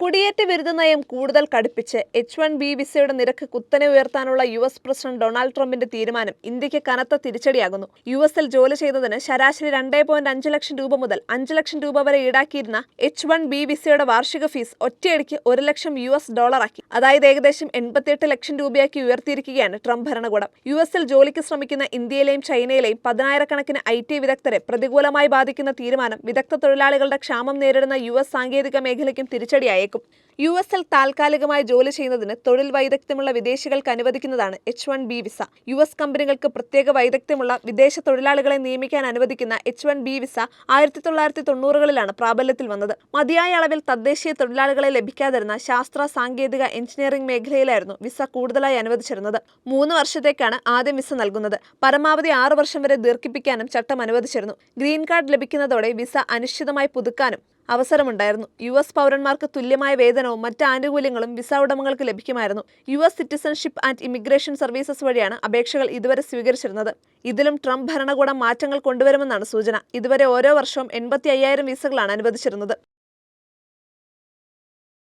കുടിയേറ്റ വിരുദ്ധ നയം കൂടുതൽ കടുപ്പിച്ച് H-1B വിസയുടെ നിരക്ക് കുത്തനെ ഉയർത്താനുള്ള US പ്രസിഡന്റ് ഡൊണാൾഡ് ട്രംപിന്റെ തീരുമാനം ഇന്ത്യക്ക് കനത്ത തിരിച്ചടിയാകുന്നു. US-ൽ ജോലി ചെയ്തതിന് ശരാശരി 2.5 ലക്ഷം രൂപ മുതൽ 5 ലക്ഷം രൂപ വരെ ഈടാക്കിയിരുന്ന H-1B വിസയുടെ വാർഷിക ഫീസ് ഒറ്റയടിക്ക് $1 ലക്ഷം ആക്കി. അതായത് ഏകദേശം 88 ലക്ഷം രൂപയാക്കി ഉയർത്തിയിരിക്കുകയാണ് ട്രംപ് ഭരണകൂടം. US-ൽ ജോലിക്ക് ശ്രമിക്കുന്ന ഇന്ത്യയിലെയും ചൈനയിലെയും 10,000-കണക്കിന് IT വിദഗ്ധരെ പ്രതികൂലമായി ബാധിക്കുന്ന തീരുമാനം വിദഗ്ധ തൊഴിലാളികളുടെ ക്ഷാമം നേരിടുന്ന US സാങ്കേതിക മേഖലയ്ക്കും തിരിച്ചടിയായി. US-ൽ താൽക്കാലികമായി ജോലി ചെയ്യുന്നതിന് തൊഴിൽ വൈദഗ്ധ്യമുള്ള വിദേശികൾക്ക് അനുവദിക്കുന്നതാണ് H-1B വിസ. US കമ്പനികൾക്ക് പ്രത്യേക വൈദഗ്ധ്യമുള്ള വിദേശ തൊഴിലാളികളെ നിയമിക്കാൻ അനുവദിക്കുന്ന H-1B വിസ 1990-കളിലാണ് പ്രാബല്യത്തിൽ വന്നത്. മതിയായ അളവിൽ തദ്ദേശീയ തൊഴിലാളികളെ ലഭിക്കാതിരുന്ന ശാസ്ത്ര, സാങ്കേതിക, എഞ്ചിനീയറിംഗ് മേഖലയിലായിരുന്നു വിസ കൂടുതലായി അനുവദിച്ചിരുന്നത്. 3 വർഷത്തേക്കാണ് ആദ്യം വിസ നൽകുന്നത്. പരമാവധി 6 വർഷം വരെ ദീർഘിപ്പിക്കാനും ചട്ടം അനുവദിച്ചിരുന്നു. ഗ്രീൻ കാർഡ് ലഭിക്കുന്നതോടെ വിസ അനിശ്ചിതമായി പുതുക്കാനും അവസരമുണ്ടായിരുന്നു. US പൗരന്മാർക്ക് തുല്യമായ വേതനവും മറ്റ് ആനുകൂല്യങ്ങളും വിസ ഉടമകൾക്ക് ലഭിക്കുമായിരുന്നു. US citizenship and immigration services വഴിയാണ് അപേക്ഷകൾ ഇതുവരെ സ്വീകരിച്ചിരുന്നത്. ഇതിലും ട്രംപ് ഭരണകൂടം മാറ്റങ്ങൾ കൊണ്ടുവരുമെന്നാണ് സൂചന. ഇതുവരെ ഓരോ വർഷവും 85,000 വിസകളാണ് അനുവദിച്ചിരുന്നത്.